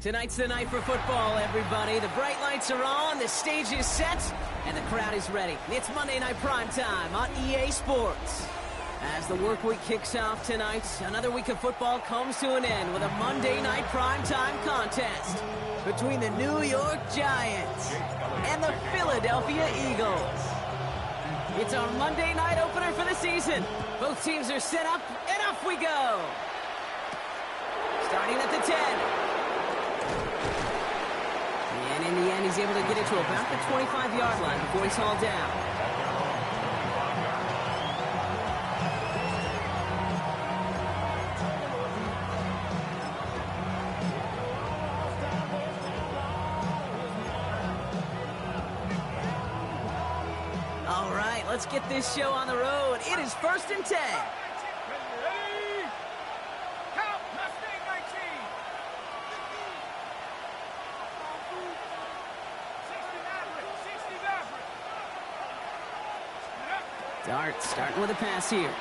Tonight's the night for football, everybody. The bright lights are on, the stage is set, and the crowd is ready. It's Monday Night Primetime on EA Sports. As the work week kicks off tonight, another week of football comes to an end with a Monday Night Primetime contest between the New York Giants and the Philadelphia Eagles. It's our Monday night opener for the season. Both teams are set up, and off we go. Starting at the 10. And in the end, he's able to get it to about the 25-yard line before he's hauled down. All right, let's get this show on the road. It is 1st and 10. Dart starting with a pass here.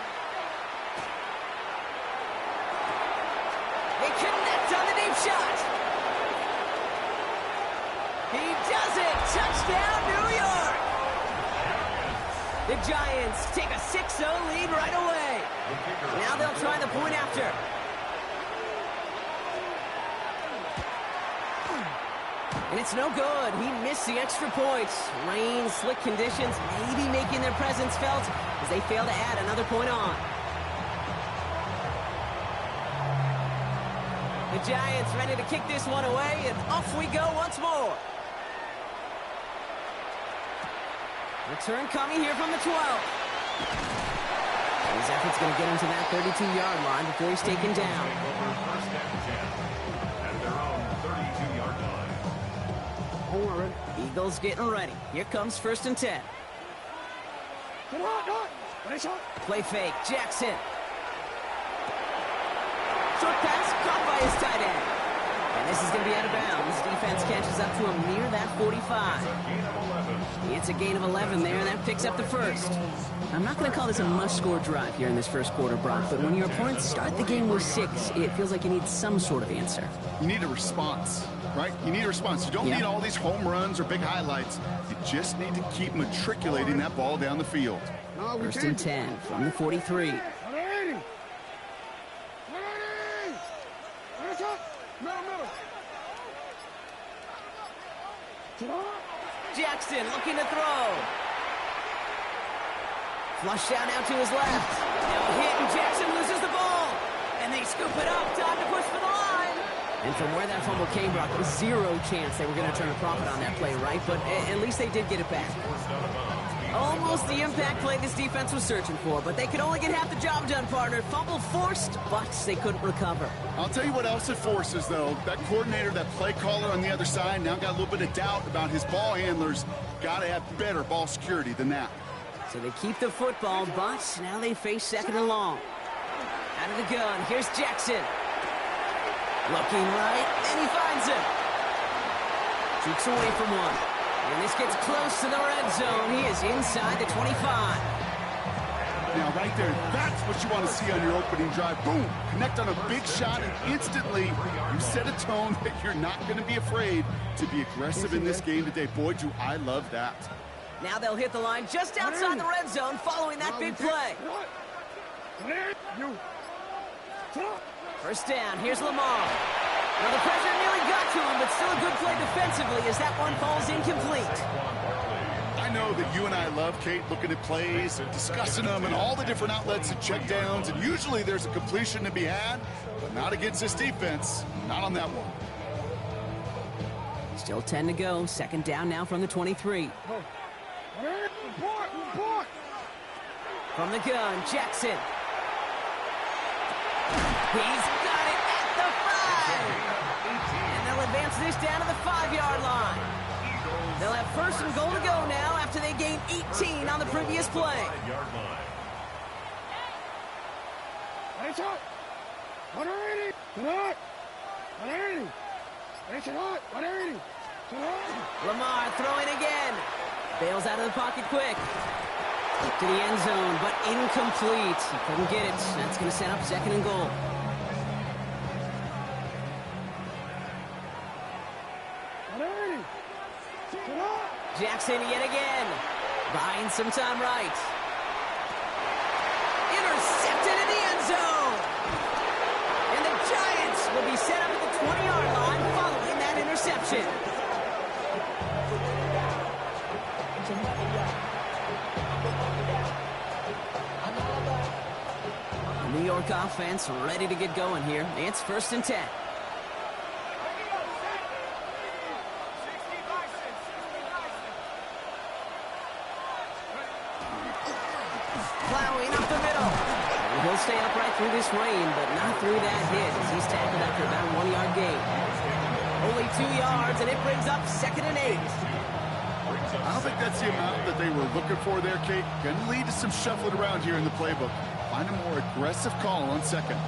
They connect on the deep shot. He does it. Touchdown, New York. The Giants take a 6-0 lead right away. Now they'll try the point after. And it's no good. He missed the extra points. Rain, slick conditions, maybe making their presence felt as they fail to add another point on. The Giants ready to kick this one away, and off we go once more. Return coming here from the 12. His effort's going to get him to that 32-yard line before he's taken down. Eagles getting ready. Here comes 1st and 10. Play fake. Jackson. Short pass caught by his tight end. And this is going to be out of bounds. Defense catches up to him near that 45. It's a gain of 11 there, and that picks up the first. I'm not going to call this a must-score drive here in this first quarter, Brock, but when your opponents start the game with 6, it feels like you need some sort of answer. You need a response. Right? You need a response. You don't need all these home runs or big highlights. You just need to keep matriculating that ball down the field. 1st and 10 from the 43. Jackson looking to throw. Flush down out to his left. Now hit, and Jackson loses the ball. And they scoop it up. Time to push for the line. And from where that fumble came, Brock, zero chance they were going to turn a profit on that play, right? But at least they did get it back. Almost the impact play this defense was searching for, but they could only get half the job done, partner. Fumble forced, but they couldn't recover. I'll tell you what else it forces, though. That coordinator, that play caller on the other side, now got a little bit of doubt about his ball handlers. Got to have better ball security than that. So they keep the football, but now they face 2nd and long. Out of the gun, here's Jackson. Looking right, and he finds him. Shoots away from one. And this gets close to the red zone. He is inside the 25. Now, right there, that's what you want to see on your opening drive. Boom! Connect on a big shot, and instantly you set a tone that you're not going to be afraid to be aggressive in this game today. Boy, do I love that. Now they'll hit the line just outside the red zone following that big play. 1st down, here's Lamar. Now the pressure nearly got to him, but still a good play defensively as that one falls incomplete. I know that you and I love, Kate, looking at plays and discussing them and all the different outlets and check downs, and usually there's a completion to be had, but not against this defense, not on that one. Still 10 to go, 2nd down now from the 23. From the gun, Jackson. He's got it at the 5. And they'll advance this down to the 5-yard line. They'll have 1st and goal to go now after they gained 18 on the previous play. Lamar throwing again. Bails out of the pocket quick. To the end zone, but incomplete. He couldn't get it. That's going to set up 2nd and goal. Jackson yet again. Buying some time right. Intercepted in the end zone. And the Giants will be set up at the 20-yard line following that interception. The New York offense ready to get going here. It's 1st and 10. Plowing up the middle. And he'll stay upright through this rain, but not through that hit as he's tackled after about a 1-yard gain. Only 2 yards, and it brings up 2nd and 8. I don't think that's the amount that they were looking for there, Kate. Going to lead to some shuffling around here in the playbook. Find a more aggressive call on 2nd.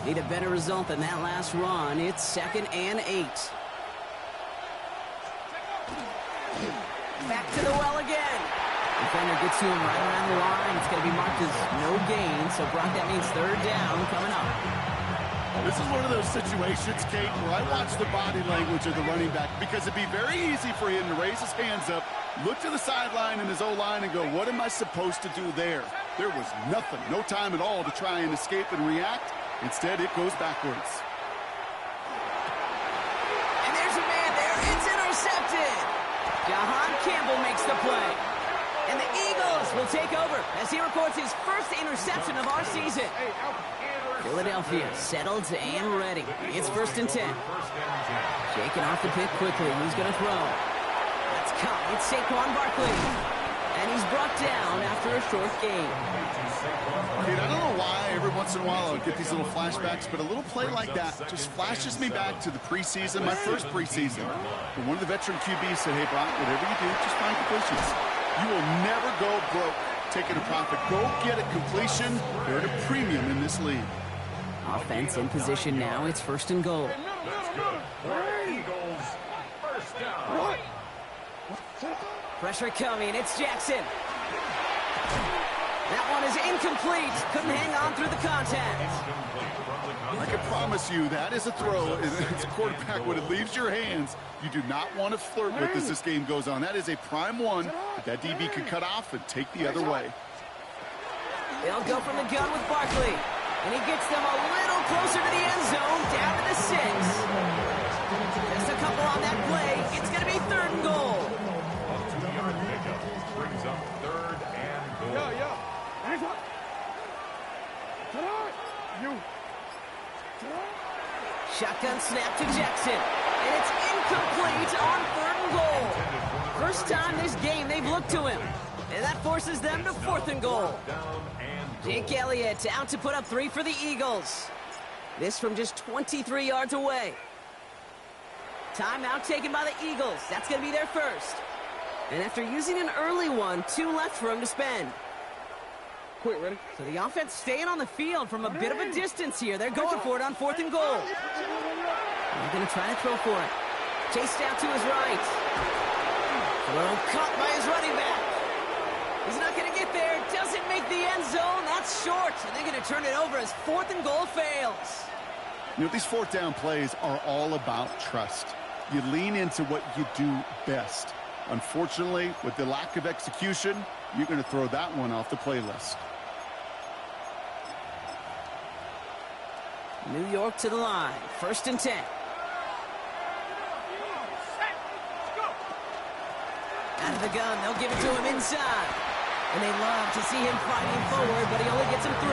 Need a better result than that last run. It's 2nd and 8. Back to the well again. Defender gets to him right around the line. It's going to be marked as no gain. So, Brock, that means 3rd down coming up. This is one of those situations, Kate, where I watch the body language of the running back because it'd be very easy for him to raise his hands up, look to the sideline in his O-line and go, what am I supposed to do there? There was nothing, no time at all to try and escape and react. Instead, it goes backwards. And there's a man there. It's intercepted. Jahan Campbell makes the play. And the Eagles will take over as he records his first interception of our season. Philadelphia settled and ready. It's 1st and 10. Shaking off the pick quickly. Who's going to throw? Let's come. It's Saquon Barkley. And he's brought down after a short gain. Kate, I don't know why every once in a while I'll get these little flashbacks, but a little play like that just flashes me back to the preseason, my first preseason. But one of the veteran QBs said, hey, Brock, whatever you do, just find completions. You will never go broke taking a profit. Go get a completion. They're at a premium in this league. Offense in position now. It's 1st and goal. Eagles, 1st down. Pressure coming. It's Jackson. That one is incomplete. Couldn't hang on through the contact. I can promise you that is a throw. It's a quarterback when it leaves your hands. You do not want to flirt with as this game goes on. That is a prime one that DB can cut off and take the other way. They'll go from the gun with Barkley. And he gets them a little closer to the end zone, down to the 6. Just a couple on that play. It's going to be 3rd and goal. A 2-yard pickup brings up 3rd and goal. Shotgun snap to Jackson. And it's incomplete on 3rd and goal. First time this game they've looked to him. And that forces them to 4th and goal. Jake Elliott out to put up 3 for the Eagles. This from just 23 yards away. Timeout taken by the Eagles. That's going to be their first. And after using an early one, 2 left for him to spend. Quick, ready? So the offense staying on the field from a bit of a distance here. They're going for it on 4th and goal. They're going to try to throw for it. Chased out to his right. Throw caught by his running back. He's not going to get there. Doesn't make the end zone. That's short. And they're going to turn it over as 4th and goal fails. You know, these 4th down plays are all about trust. You lean into what you do best. Unfortunately, with the lack of execution, you're going to throw that one off the playlist. New York to the line. 1st and 10. Out of the gun, they'll give it to him inside. And they love to see him fighting forward, but he only gets him 3.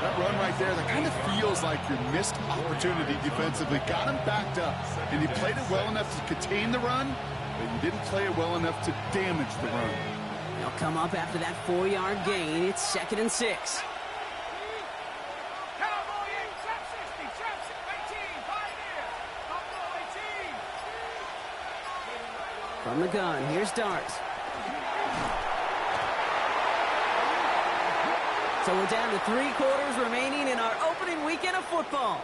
That run right there, that kind of feels like your missed opportunity defensively. Got him backed up, and you played it well enough to contain the run, but you didn't play it well enough to damage the run. They'll come up after that 4-yard gain. It's 2nd and 6. From the gun, here's Dart. So we're down to 3 quarters remaining in our opening weekend of football.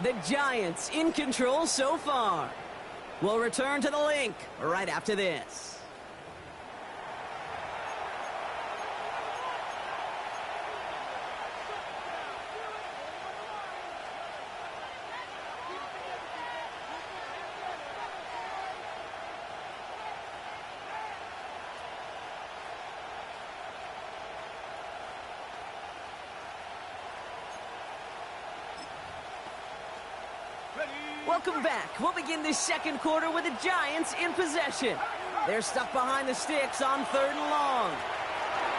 The Giants in control so far. We'll return to the link right after this. Welcome back. We'll begin this second quarter with the Giants in possession. They're stuck behind the sticks on 3rd and long.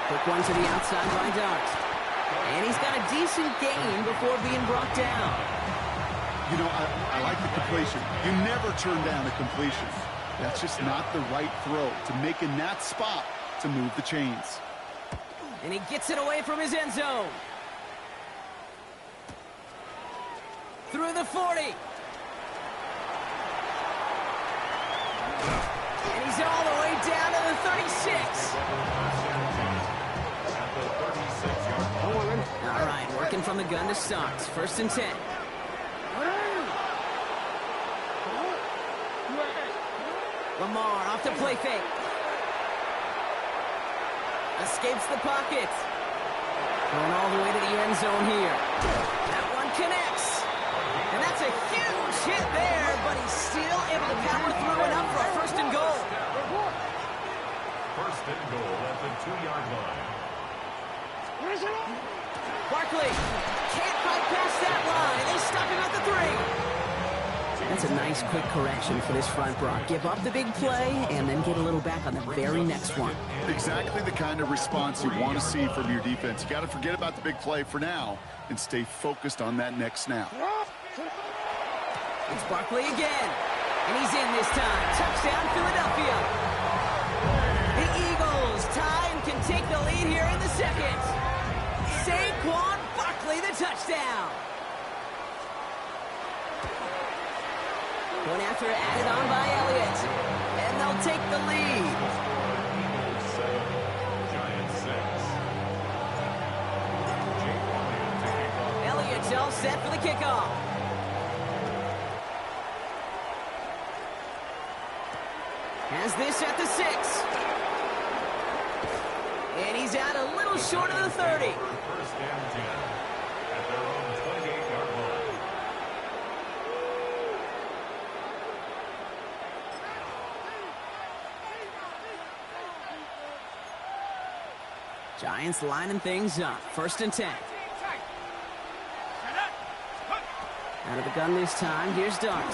Quick one to the outside by Dart. And he's got a decent gain before being brought down. You know, I like the completion. You never turn down a completion. That's just not the right throw to make in that spot to move the chains. And he gets it away from his end zone. Through the 40. And he's all the way down to the 36. All right, working from the gun to start. 1st and 10. Lamar off to play fake. Escapes the pocket. Going all the way to the end zone here. That one connects. And that's a huge hit there, but he's still able to power through it up for a 1st and goal. 1st and goal at the 2-yard line. Barkley can't bypass that line. They stop him at the 3. That's a nice quick correction for this front, Brock. Give up the big play and then get a little back on the very next one. Exactly the kind of response you want to see from your defense. You got to forget about the big play for now and stay focused on that next snap. It's Barkley again. And he's in this time. Touchdown, Philadelphia. The Eagles tie and can take the lead here in the second. Saquon Barkley, the touchdown. One after added on by Elliott. And they'll take the lead. Eagles 7, Giants 6. Elliott's all set for the kickoff. Has this at the 6. And he's out a little short of the 30. 1st and 10 at their own 28-yard line. Giants lining things up. 1st and 10. Out of the gun this time. Here's Dart.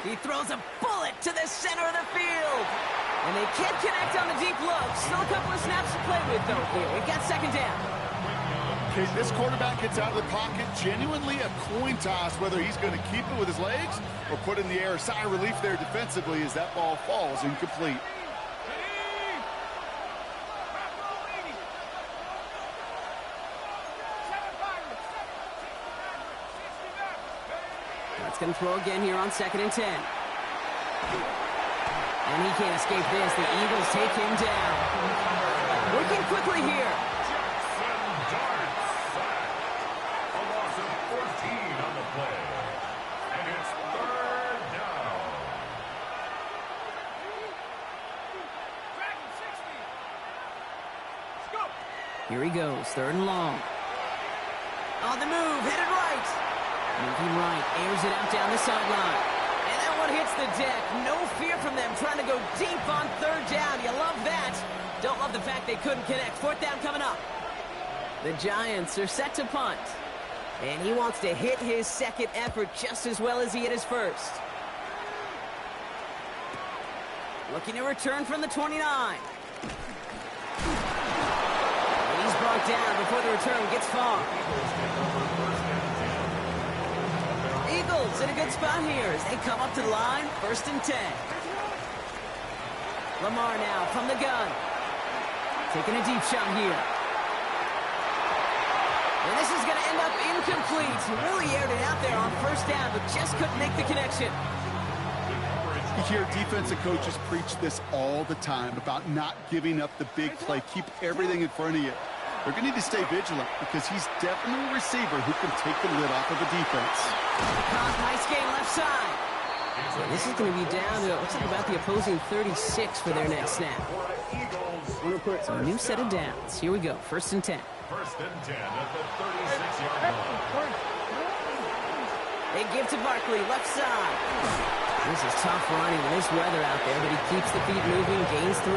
He throws a bullet to the center of the field. And they can't connect on the deep look. Still a couple of snaps to play with, though, here. We've got 2nd down. Okay, this quarterback gets out of the pocket. Genuinely a coin toss whether he's going to keep it with his legs or put it in the air. Sigh of relief there defensively as that ball falls incomplete. That's going to throw again here on 2nd and 10. And he can't escape this. The Eagles take him down. Working quickly here. Jackson Dart sack. A loss of 14 on the play. And it's 3rd down. Here he goes. 3rd and long. On the move. Headed right. Moving right. Airs it out down the sideline. And that one hits the deck. No fear from them trying to go deep on 3rd down. You love that. Don't love the fact they couldn't connect. 4th down coming up. The Giants are set to punt. And he wants to hit his 2nd effort just as well as he hit his 1st. Looking to return from the 29. And he's brought down before the return gets far. Eagles in a good spot here as they come up to the line. 1st and 10. Lamar now from the gun. Taking a deep shot here. And this is going to end up incomplete. He really aired it out there on 1st down, but just couldn't make the connection. You hear defensive coaches preach this all the time about not giving up the big play. Keep everything in front of you. They're going to need to stay vigilant because he's definitely a receiver who can take the lid off of a defense. Nice game left side. So this is going to be down to, it looks like about the opposing 36 for their next snap. So a new set of downs. Here we go, 1st and 10. 1st and 10 at the 36-yard line. They give to Barkley, left side. This is tough running in this weather out there, but he keeps the feet moving, gains 3.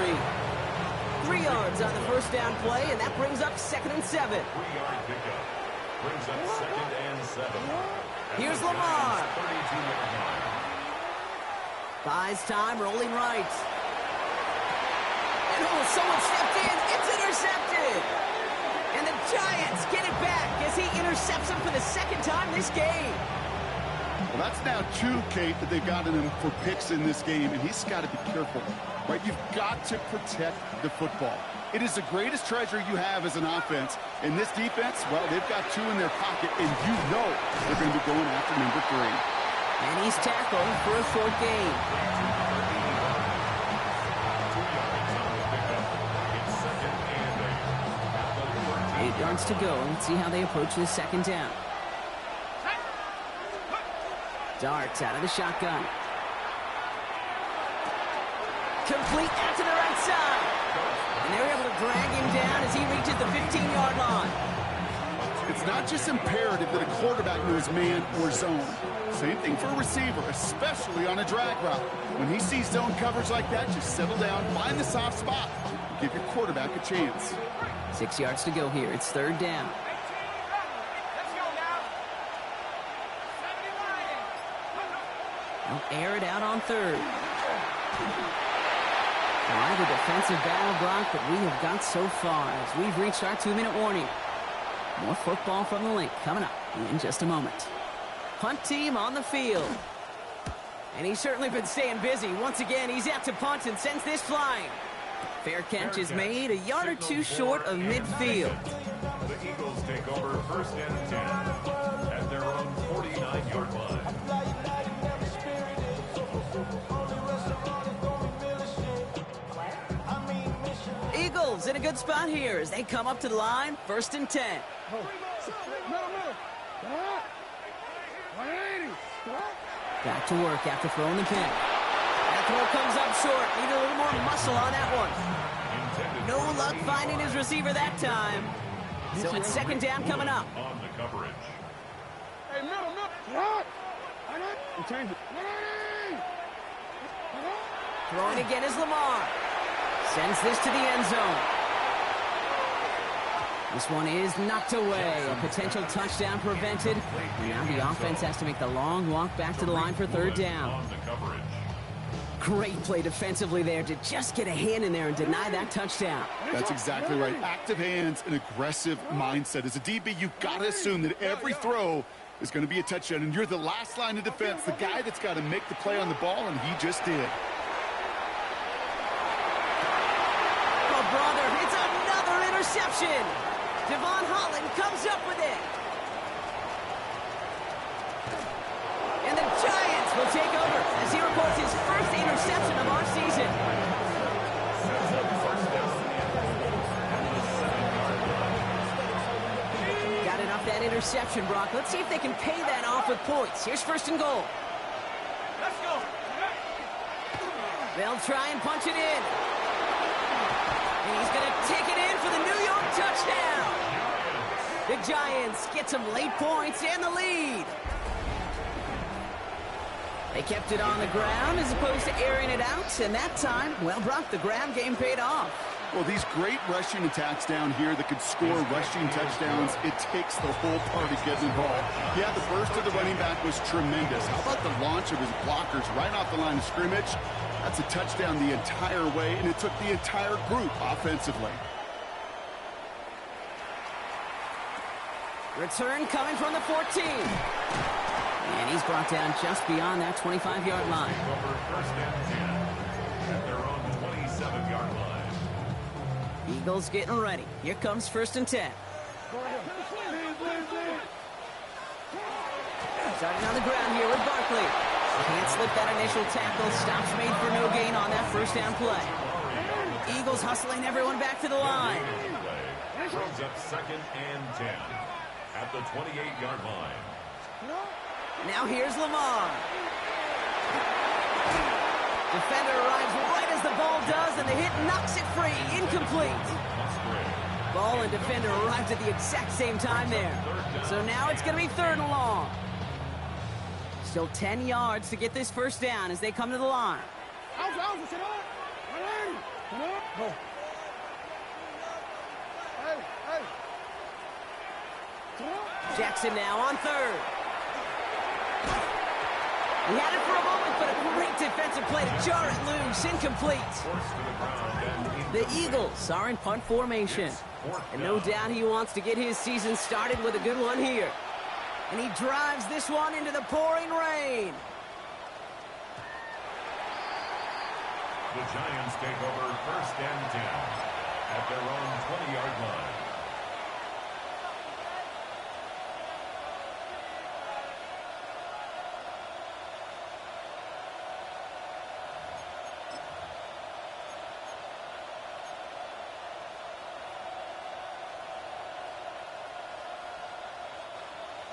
3 yards on the 1st down play, and that brings up 2nd and 7. 3-yard pickup. Brings up 2nd and 7. Here's Lamar. 32-yard line. Buys time, rolling right. And oh, someone stepped in. It's intercepted. And the Giants get it back as he intercepts him for the 2nd time this game. Well, that's now 2, Kate, that they've gotten him for picks in this game, and he's got to be careful, right? You've got to protect the football. It is the greatest treasure you have as an offense. In this defense, well, they've got 2 in their pocket, and you know they're going to be going after number 3. And he's tackled for a short gain. 8 yards to go. Let's see how they approach this 2nd down. Darts out of the shotgun. Complete out to the right side. And they're able to drag him down as he reaches the 15-yard line. It's not just imperative that a quarterback knows man or zone. Same thing for a receiver, especially on a drag route. When he sees zone coverage like that, just settle down, find the soft spot, give your quarterback a chance. 6 yards to go here. It's 3rd down. They'll air it out on 3rd. Why the defensive battle, Brock, that we have got so far as we've reached our 2-minute warning. More football from the link coming up in just a moment. Punt team on the field. And he's certainly been staying busy. Once again, he's out to punt and sends this flying. Fair catch is made, a yard or 2 short of midfield. The Eagles take over 1st and 10 at their own 49-yard line. Eagles in a good spot here as they come up to the line. 1st and 10. Back to work after throwing the pick. That throw comes up short. Need a little more muscle on that one. No luck finding his receiver that time. So it's 2nd down coming up. On the coverage. Throwing again is Lamar. Sends this to the end zone. This one is knocked away. A potential touchdown prevented. And now the offense has to make the long walk back to the line for 3rd down. On the coverage. Great play defensively there to just get a hand in there and deny that touchdown. That's exactly right. Active hands and aggressive mindset. As a DB, you've got to assume that every throw is going to be a touchdown. And you're the last line of defense, the guy that's got to make the play on the ball, and he just did. Oh, brother, it's another interception. Devon Holland comes up with it. And the Giants will take over as he reports his first interception of our season. Got it off that interception, Brock. Let's see if they can pay that off with points. Here's 1st and goal. Let's go. They'll try and punch it in. And he's going to take it in for the New York touchdown. The Giants get some late points and the lead. They kept it on the ground as opposed to airing it out. And that time, well, Brock, the ground game paid off. Well, these great rushing attacks down here that could score rushing touchdowns, it takes the whole party getting involved. Yeah, the burst of the running back was tremendous. How about the launch of his blockers right off the line of scrimmage? That's a touchdown the entire way, and it took the entire group offensively. Return coming from the 14. And he's brought down just beyond that 25-yard line. Over 1st and 10 at their own 27-yard line. Eagles getting ready. Here comes 1st and 10. Starting on the ground here with Barkley. Can't slip that initial tackle. Stops made for no gain on that 1st down play. Eagles hustling everyone back to the line. Brings up 2nd and 10 at the 28-yard line. Now here's Lamar. Defender arrives right as the ball does, and the hit knocks it free. Incomplete. Ball and defender arrived at the exact same time there. So now it's going to be 3rd and long. Still 10 yards to get this first down as they come to the line. Jackson now on 3rd. He had it for a moment, but a great defensive play to jar it loose. Incomplete. The Eagles are in punt formation. And no doubt he wants to get his season started with a good one here. And he drives this one into the pouring rain. The Giants take over 1st and 10 at their own 20-yard line.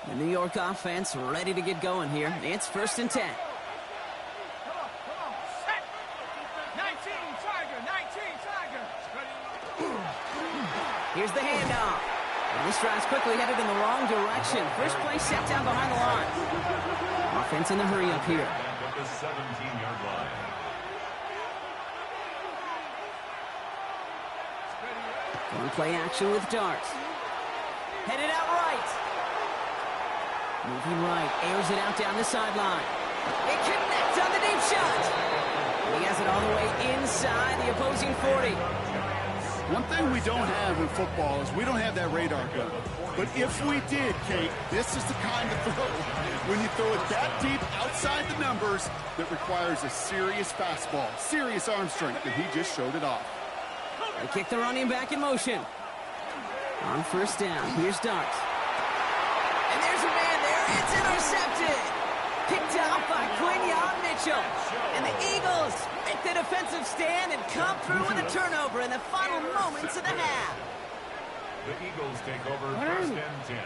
The New York offense ready to get going here. It's 1st and 10. Come on, set. 19, Tiger, 19, Tiger. Here's the handoff. And this drive's quickly headed in the wrong direction. First play set down behind the line. Offense in the hurry up here. At the 17-yard line. Going play action with darts. Headed out right. Moving right, airs it out down the sideline. It connects on the deep shot. He has it all the way inside the opposing 40. One thing we don't have in football is we don't have that radar gun. But if we did, Kate, this is the kind of throw, when you throw it that deep outside the numbers, that requires a serious fastball, serious arm strength, and he just showed it off. They kick the running back in motion. On 1st down, here's Darts. And there's a man there. It's intercepted. Picked out by Quinyon Mitchell. And the Eagles make the defensive stand and come through with a turnover in the final moments of the half. The Eagles take over 1st and 10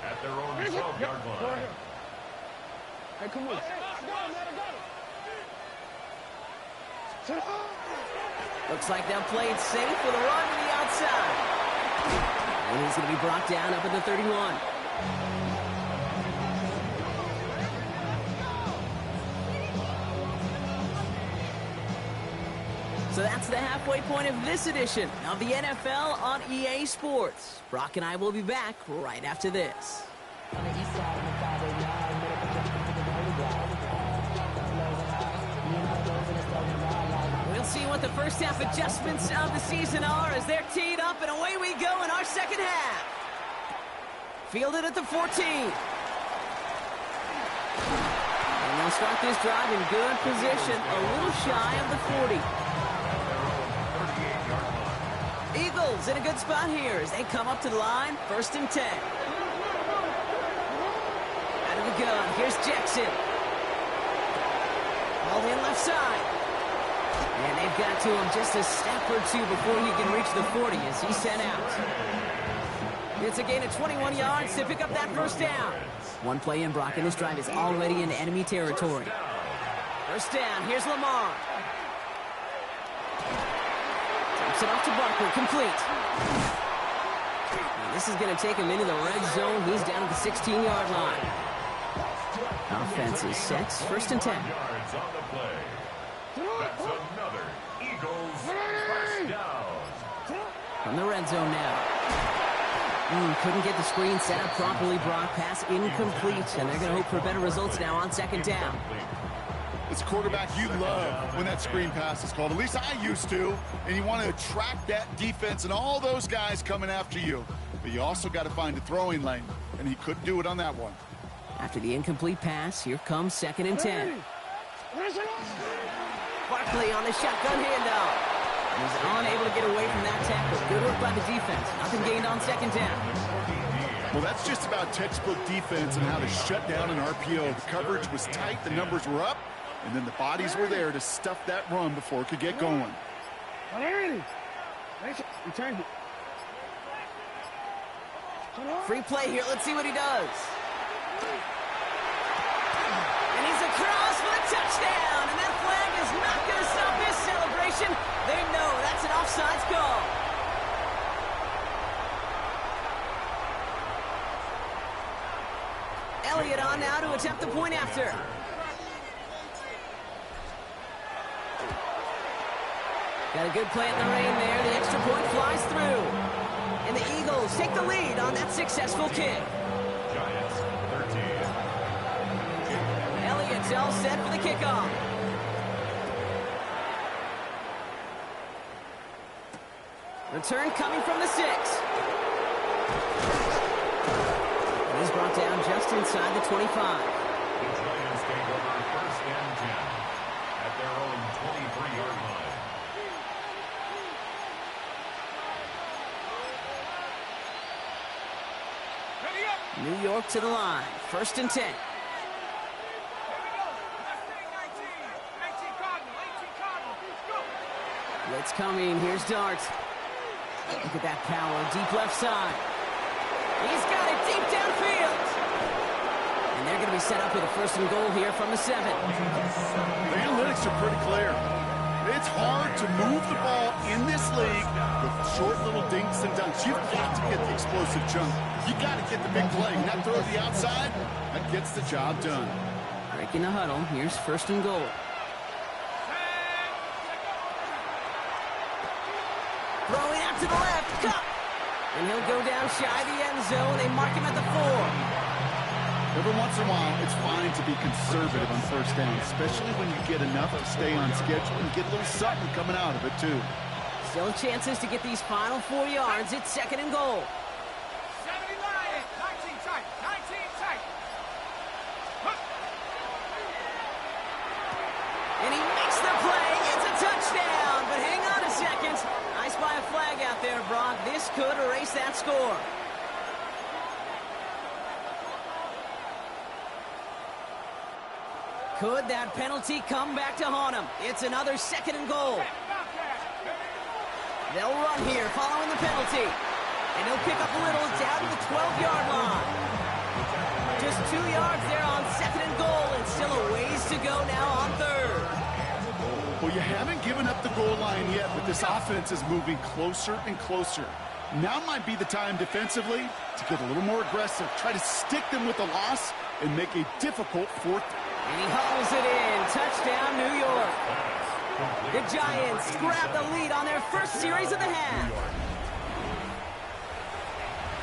at their own 12-yard line. Hey, come on. Looks like they'll play it safe with a run to the outside. And he's going to be brought down up at the 31. So that's the halfway point of this edition of the NFL on EA Sports. Brock and I will be back right after this. We'll see what the first half adjustments of the season are as they're teed up, and away we go in our second half. Fielded at the 14. And they'll start this drive in good position, a little shy of the 40. Eagles in a good spot here as they come up to the line. 1st and 10. Out of the gun, here's Jackson. Hauled in left side. And they've got to him just a step or two before he can reach the 40 as he's sent out. It's a gain of 21 yards to pick up that 1st down. One play in, Brock, and this drive is already in enemy territory. 1st down, here's Lamar. Taps it off to Barkley, complete. And this is going to take him into the red zone. He's down at the 16-yard line. Offense is set, 1st and 10. Yards on the play. That's another Eagles first down. From the red zone now. Couldn't get the screen set up properly, Brock. Pass incomplete, and they're going to hope for better results now on 2nd down. As a quarterback, you love when that screen pass is called. At least I used to. And you want to attract that defense and all those guys coming after you. But you also got to find a throwing lane, and he couldn't do it on that one. After the incomplete pass, here comes 2nd and 10. Barkley on the shotgun handoff. He's unable to get away from that tackle. Good work by the defense. Nothing gained on 2nd down. Well, that's just about textbook defense and how to shut down an RPO. The coverage was tight, the numbers were up, and then the bodies were there to stuff that run before it could get going. Free play here. Let's see what he does. And he's across for a touchdown, and that flag is not going to attempt the point after. Got a good play in the rain there. The extra point flies through. And the Eagles take the lead on that successful kick. Giants 13. Elliott's all set for the kickoff. Return coming from the 6. And he's brought down just inside the 25. The Giants take over first and 10 at their own 23-yard line. Ready up. New York to the line. First and 10. Here we go. Left wing, 19. 19 Cardinal. 18 Cardinal. Go. Blitz coming. Here's Dart. Look at that power. Deep left side. He's got it deep downfield. And they're going to be set up with a first and goal here from the 7. The analytics are pretty clear. It's hard to move the ball in this league with short little dinks and dunks. You've got to get the explosive chunk. You got to get the big play. Not throw to the outside. That gets the job done. Breaking the huddle. Here's first and goal. Throwing out to the left. Cup. And he'll go down shy of the end zone. They mark him at the 4. Every once in a while, it's fine to be conservative on first down, especially when you get enough to stay on schedule and get a little something coming out of it, too. Still chances to get these final 4 yards. It's second and goal. 70 Lions. 19 tight. 19 tight. And he makes the play. It's a touchdown. But hang on a second. I spy a flag out there, Brock. This could erase that score. Could that penalty come back to haunt him? It's another second and goal. They'll run here following the penalty. And he'll pick up a little down to the 12-yard line. Just 2 yards there on second and goal, and still a ways to go now on third. Well, you haven't given up the goal line yet, but this offense is moving closer and closer. Now might be the time defensively to get a little more aggressive, try to stick them with the loss, and make a difficult fourth. And he hauls it in. Touchdown, New York. The Giants grab the lead on their first series of the half.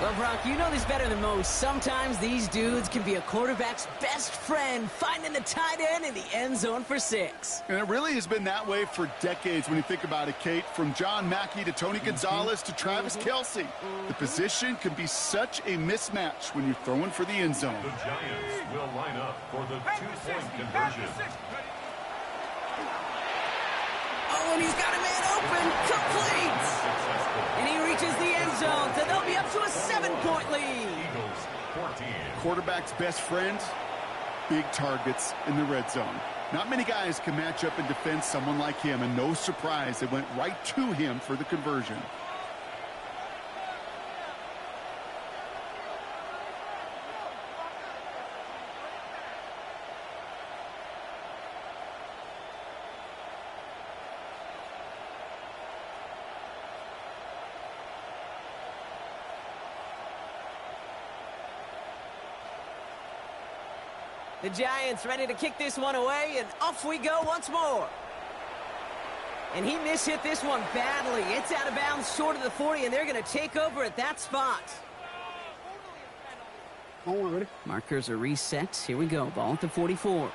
Well, Brock, you know this better than most. Sometimes these dudes can be a quarterback's best friend, finding the tight end in the end zone for 6. And it really has been that way for decades when you think about it, Kate. From John Mackey to Tony Gonzalez to Travis Kelce. The position can be such a mismatch when you're throwing for the end zone. The Giants will line up for the two-point conversion. Oh, and he's got a man open. Complete. And he reaches the end zone, so they'll be up to a 7-point lead. Eagles 14. Quarterback's best friend, big targets in the red zone. Not many guys can match up and defend someone like him, and no surprise, they went right to him for the conversion. The Giants ready to kick this one away, and off we go once more. And he mishit this one badly. It's out of bounds short of the 40, and they're going to take over at that spot. Markers are reset. Here we go. Ball at the 44.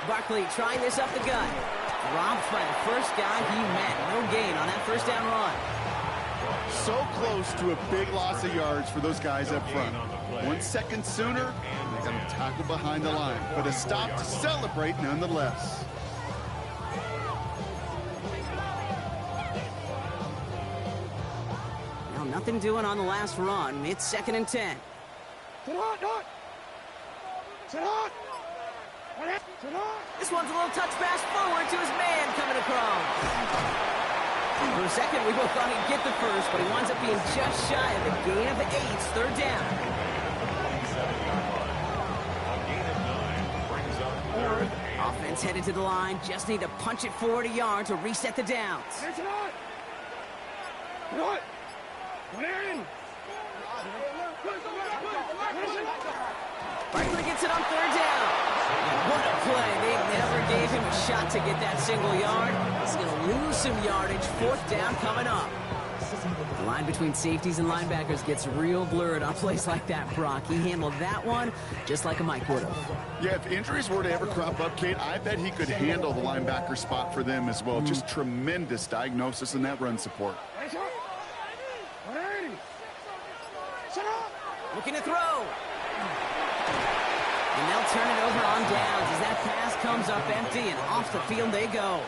Barkley trying this up the gut. Dropped by the first guy he met. No gain on that first down run. So close to a big loss of yards for those guys up front. 1 second sooner, they got him tackled behind the line. But a stop to celebrate nonetheless. Now nothing doing on the last run. It's second and 10. This one's a little touch pass forward to his man coming across. For a second, we both thought he'd get the first, but he winds up being just shy of a gain of 8. Third down. Offense headed to the line. Just need to punch it forward a yard to reset the downs. Barkley gets it on third down. What a play. They never gave him a shot to get that single yard. He's going to lose some yardage. Fourth down coming up. The line between safeties and linebackers gets real blurred on plays like that, Brock. He handled that one just like a Mike would have. Yeah, if injuries were to ever crop up, Kate, I bet he could handle the linebacker spot for them as well. Just tremendous diagnosis in that run support. Looking to throw. And they'll turn it over on downs as that pass comes up empty and off the field they go.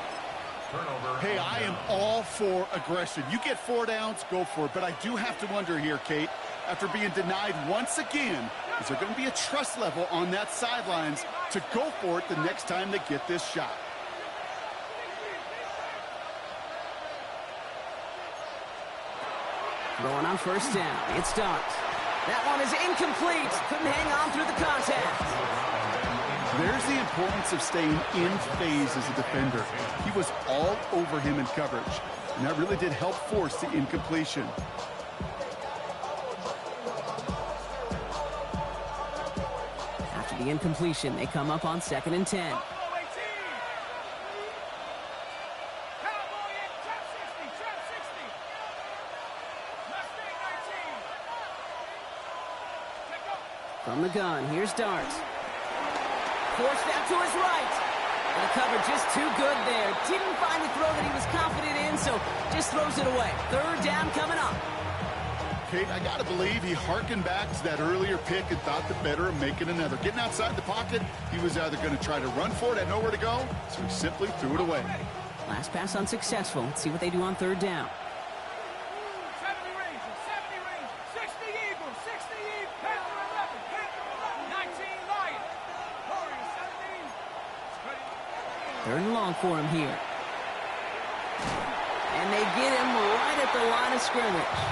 Hey, I am all for aggression. You get 4 downs, go for it. But I do have to wonder here, Kate, after being denied once again, is there going to be a trust level on that sidelines to go for it the next time they get this shot? Going on first down. It starts. That one is incomplete. Couldn't hang on through the contact. There's the importance of staying in phase as a defender. He was all over him in coverage, and that really did help force the incompletion. After the incompletion, they come up on 2nd and 10. From the gun, here's Dart. Forced out to his right. And the cover just too good there. Didn't find the throw that he was confident in, so just throws it away. Third down coming up. Kate, I got to believe he hearkened back to that earlier pick and thought the better of making another. Getting outside the pocket, he was either going to try to run for it, had nowhere to go, so he simply threw it away. Last pass unsuccessful. Let's see what they do on third down. 70 Rangers, 70 Rangers, 60 Eagles, 60 Eagles, Panther 11, Panther 11, 19 Lions, Warriors 17. Third and long for him here. And they get him right at the line of scrimmage.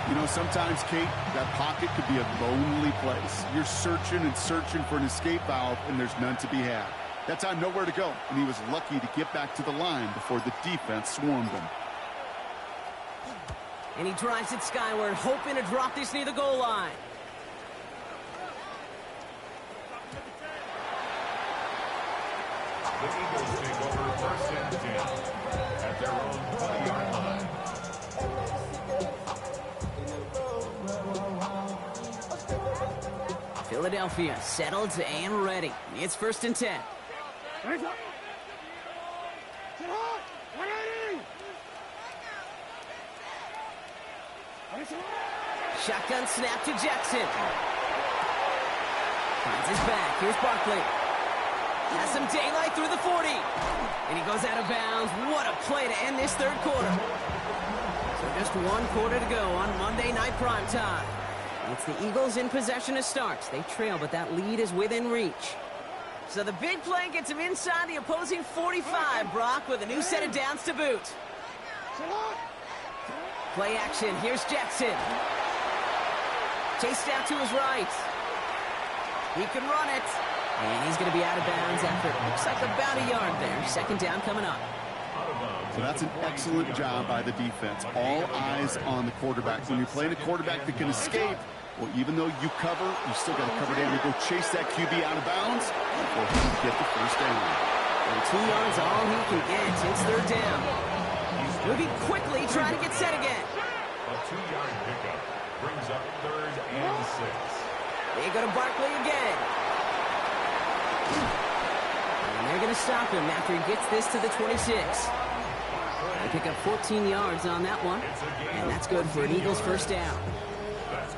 You know, sometimes, Kate, that pocket could be a lonely place. You're searching and searching for an escape valve, and there's none to be had. That time, nowhere to go, and he was lucky to get back to the line before the defense swarmed him. And he drives it skyward, hoping to drop this near the goal line. The Eagles take over first and 10 at their own 20-yard line. Philadelphia settled and ready. It's first and 10. Shotgun snap to Jackson. Finds his back. Here's Barkley. Has some daylight through the 40. And he goes out of bounds. What a play to end this third quarter. So just 1 quarter to go on Monday Night Primetime. It's the Eagles in possession to start. They trail, but that lead is within reach. So the big play gets him inside the opposing 45, Brock, with a new set of downs to boot. Play action. Here's Jackson. Chased out to his right. He can run it. And he's going to be out of bounds after it looks like about a yard there. Second down coming up. So that's an excellent job by the defense. All eyes on the quarterback. When you're playing a quarterback that can escape, well, even though you cover, you still got to cover down. You go chase that QB out of bounds for him to get the first down. And 2 yards all he can get. It's third down. He's moving quickly, trying to get set again. A 2-yard pickup brings up third and 6. They go to Barkley again. And they're going to stop him after he gets this to the 26. They pick up 14 yards on that one. And that's good for an Eagles first down.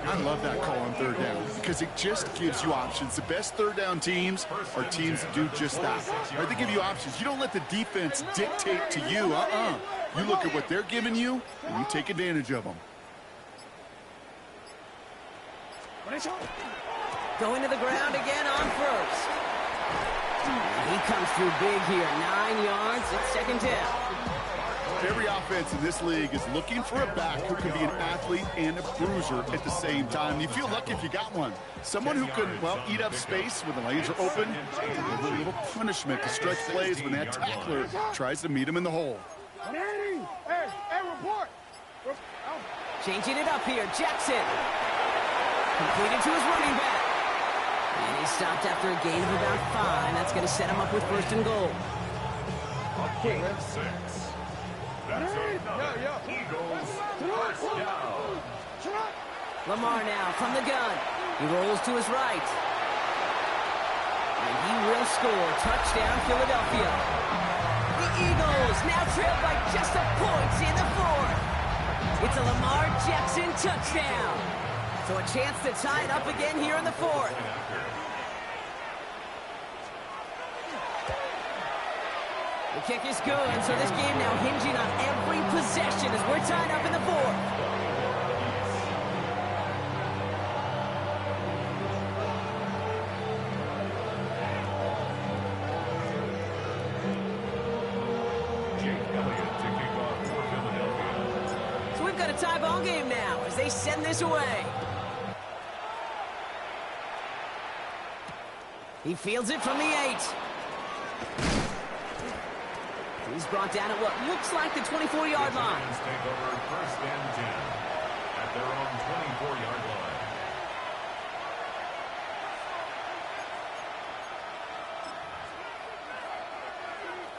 I love that call on third down because it just gives you options. The best third down teams are teams that do just that. Right? They give you options. You don't let the defense dictate to you. You look at what they're giving you, and you take advantage of them. Going to the ground again on first. And he comes through big here. 9 yards. It's second down. Every offense in this league is looking for a back who can be an athlete and a bruiser at the same time. You feel lucky if you got one. Someone who can, well, eat up space when the lanes are open. A little punishment to stretch plays when that tackler tries to meet him in the hole. Changing it up here, Jackson. Completed to his running back. And he stopped after a gain of about 5. That's going to set him up with 1st and goal. Gain of 6. That's another Eagles first down. Lamar now from the gun. He rolls to his right. And he will score. Touchdown, Philadelphia. The Eagles now trail by just a point in the 4th. It's a Lamar Jackson touchdown. So a chance to tie it up again here in the 4th. The kick is good, so this game now hinging on every possession as we're tied up in the 4th. So we've got a tie ball game now as they send this away. He fields it from the 8. He's brought down at what looks like the 24-yard line. Take over 1st and 10 at their own 24-yard line.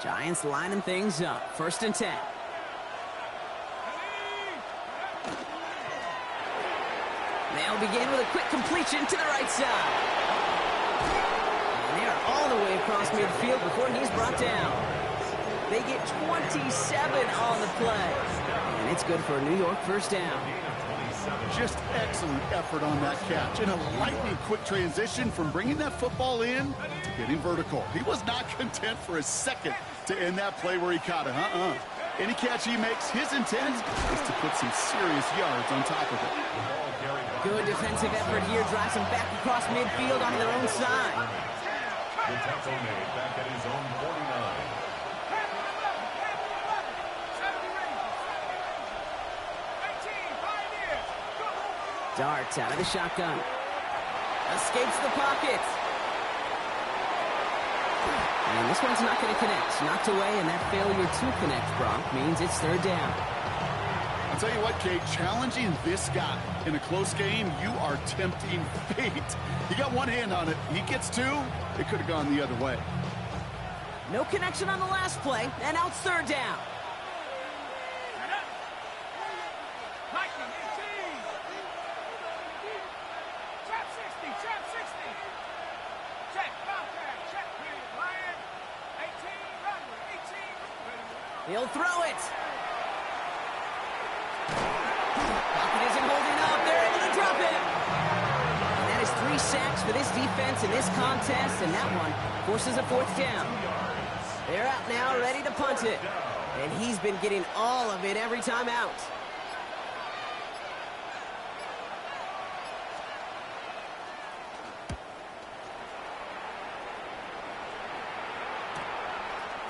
Giants lining things up. 1st and 10. They'll begin with a quick completion to the right side. And they're all the way across midfield before he's brought down. They get 27 on the play. And it's good for a New York 1st down. Just excellent effort on that catch. And a lightning quick transition from bringing that football in to getting vertical. He was not content for a second to end that play where he caught it. Any catch he makes, his intent is to put some serious yards on top of it. Good defensive effort here. Drives him back across midfield onto their own side. The tackle made back at his own 49. Dart out of the shotgun. Escapes the pocket. And this one's not going to connect. Knocked away, and that failure to connect, Brock, means it's 3rd down. I'll tell you what, Kate, challenging this guy in a close game, you are tempting fate. He got one hand on it. He gets 2. It could have gone the other way. No connection on the last play, and out 3rd down. He'll throw it. Pocket isn't holding up. They're able to drop it. And that is 3 sacks for this defense in this contest, and that one forces a 4th down. They're out now, ready to punt it. And he's been getting all of it every time out.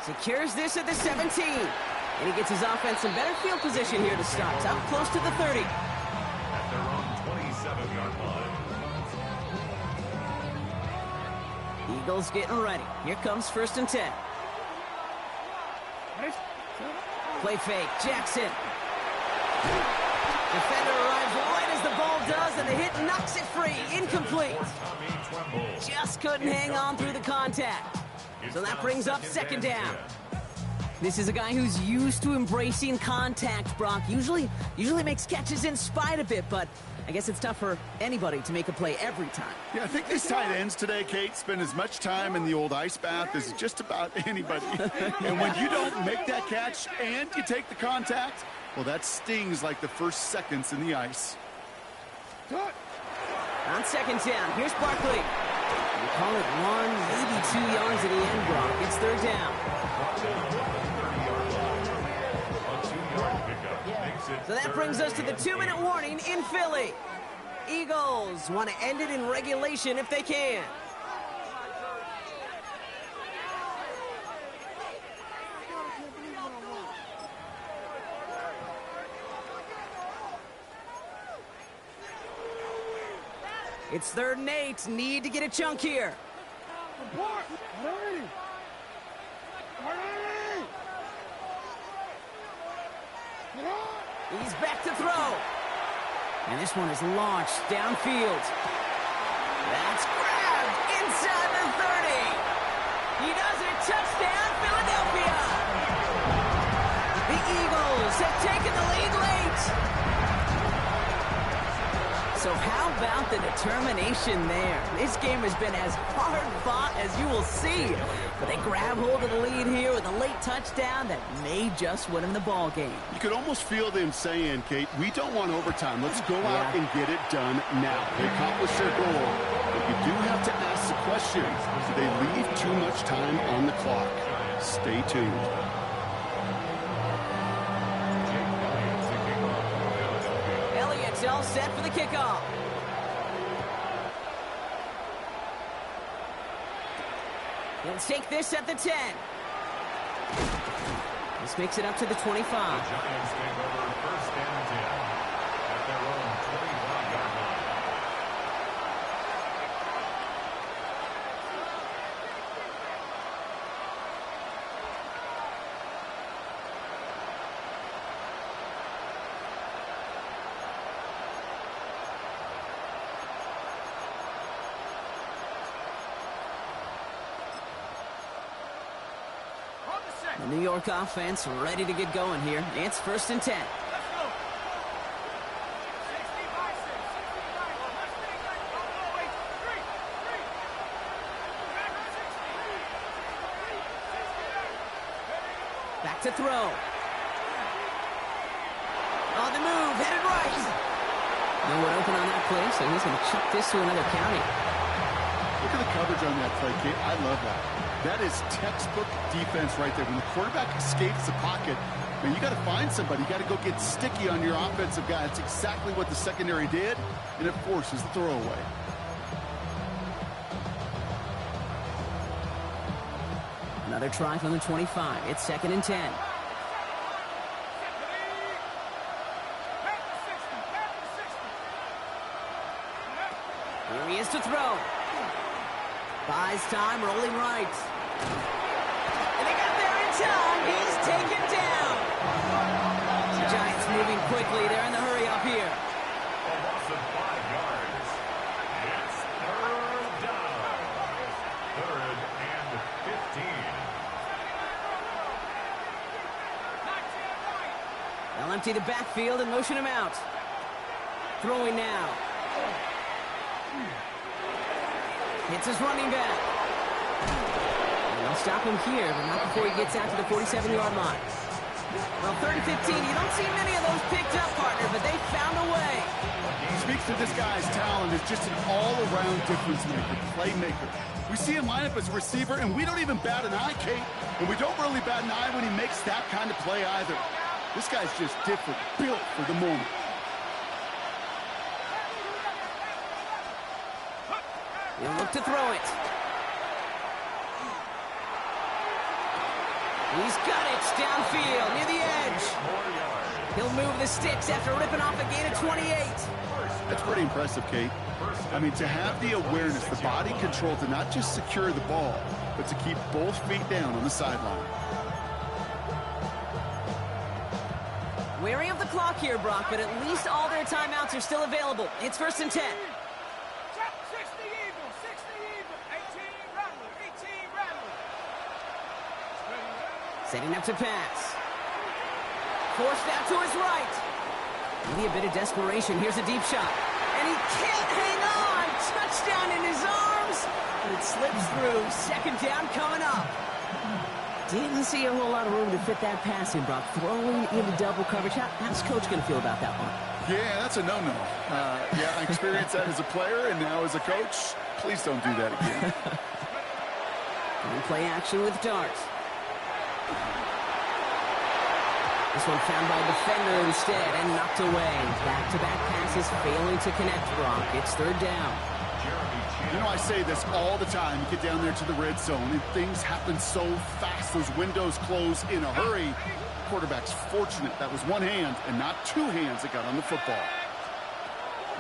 Secures this at the 17. And he gets his offense in better field position here to start. Up close to the 30. At their own 27-yard line. Eagles getting ready. Here comes 1st and 10. Play fake. Jackson. Defender arrives right as the ball does, and the hit knocks it free. Incomplete. Just couldn't hang on through the contact. So that brings up 2nd down. This is a guy who's used to embracing contact, Brock. Usually makes catches in spite of it, but I guess it's tough for anybody to make a play every time. Yeah, I think these tight ends today, Kate, spend as much time in the old ice bath as just about anybody. And when you don't make that catch and you take the contact, well, that stings like the first seconds in the ice. On 2nd down, here's Barkley. We call it 1, maybe 2 yards at the end, Brock. It's 3rd down. So that brings us to the 2-minute warning in Philly. Eagles want to end it in regulation if they can. It's 3rd and 8. Need to get a chunk here. He's back to throw. And this one is launched downfield. That's grabbed inside the 30. He does it. Touchdown, Philadelphia. The Eagles have taken the lead late. So how about the determination there? This game has been as hard fought as you will see. But they grab hold of the lead here with a late touchdown that may just win them the ball game. You could almost feel them saying, Kate, we don't want overtime. Let's go out and get it done now. They accomplished their goal. But you do have to ask the question, do they leave too much time on the clock? Stay tuned. Elliott's all set for the kickoff. He'll take this at the 10. This makes it up to the 25. The Giants take over first and 10 at their own 25-yard line. On the set. The New York offense ready to get going here. It's first and 10. Let's go. 65, 6, 65, let's take that. Oh, wait, 3. Back to 60. Back to throw. On the move, headed right. No one open on that play, so he's going to chuck this to another county. Look at the coverage on that play, Kate. I love that. That is textbook defense right there. When the quarterback escapes the pocket, man, you got to find somebody. You got to go get sticky on your offensive guy. That's exactly what the secondary did, and it forces the throwaway. Another try from the 25. It's second and 10. Back to 60, back to 60. Here he is to throw. Buys time, rolling right. And they got there in time. He's taken down. The Giants moving quickly. They're in the hurry up here. A loss of 5 yards. It's third down. Third and 15. They'll empty the backfield and motion him out. Throwing now. Hits his running back. And they'll stop him here, but not before he gets out to the 47-yard line. Well, 3rd and 15, you don't see many of those picked up, partner, but they found a way. Speaks to this guy's talent as just an all-around difference maker, playmaker. We see him line up as a receiver, and we don't even bat an eye, Kate. And we don't really bat an eye when he makes that kind of play either. This guy's just different, built for the moment. He'll look to throw it. He's got it downfield near the edge. He'll move the sticks after ripping off a gain of 28. That's pretty impressive, Kate. I mean, to have the awareness, the body control to not just secure the ball, but to keep both feet down on the sideline. Wary of the clock here, Brock, but at least all their timeouts are still available. It's first and 10. 60 Eagles, 60 Eagles, 18 Rattler, 18 Rattler. Setting up to pass. Forced out to his right. Maybe a bit of desperation. Here's a deep shot. And he can't hang on. Touchdown in his arms. And it slips through. Second down coming up. Didn't see a whole lot of room to fit that pass in, Brock. Throwing into double coverage. How's Coach going to feel about that one? Yeah, that's a no-no. Yeah, I experienced that as a player and now as a coach. Please don't do that again. And play action with Dart. This one found by a defender instead and knocked away. Back-to-back passes failing to connect, Brock. It's third down. You know, I say this all the time. You get down there to the red zone, and things happen so fast. Those windows close in a hurry. Quarterback's fortunate that was one hand and not two hands that got on the football.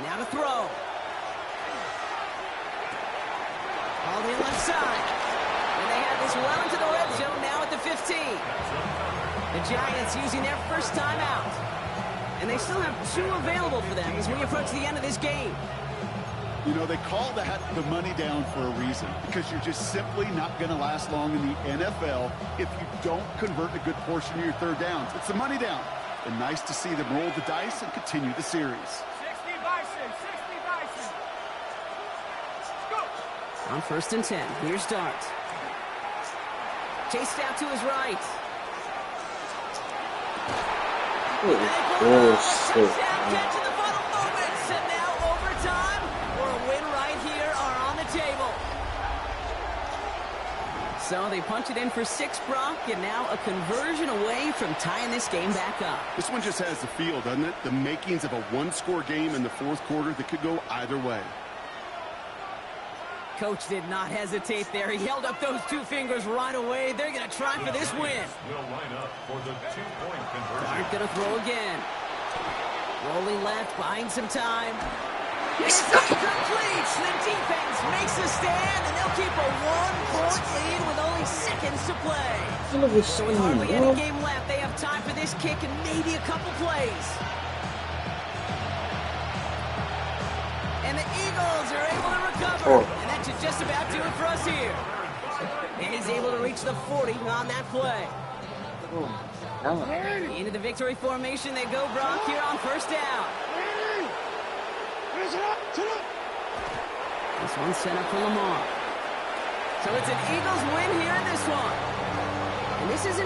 Now to throw. All the left side. And they have this well into the red zone now at the 15. The Giants using their first time out. And they still have 2 available for them as we approach the end of this game. You know, they call that the money down for a reason, because you're just simply not going to last long in the NFL if you don't convert a good portion of your third downs. It's the money down. And nice to see them roll the dice and continue the series. 60 Bison, 60 Bison. Go. On 1st and 10, here's Dart. Chased out to his right. Touchdown catch in the final moments, and now overtime or a win right here are on the table. So they punch it in for 6, Brock, and now a conversion away from tying this game back up. This one just has the feel, doesn't it? The makings of a one-score game in the 4th quarter that could go either way. Coach did not hesitate there. He held up those 2 fingers right away. They're going to try for this win. Will line up for the 2-point conversion. Dart going to throw again. Rolling left, buying some time. It's incomplete. The defense makes a stand, and they'll keep a 1-point lead with only seconds to play. So with hardly any game left, they have time for this kick and maybe a couple plays. And the Eagles are able to recover. And that should just about do it for us here. And he's able to reach the 40 on that play. Into the victory formation they go, Brock, here on 1st down. This one's sent up for Lamar. So it's an Eagles win here in this one. And this isn't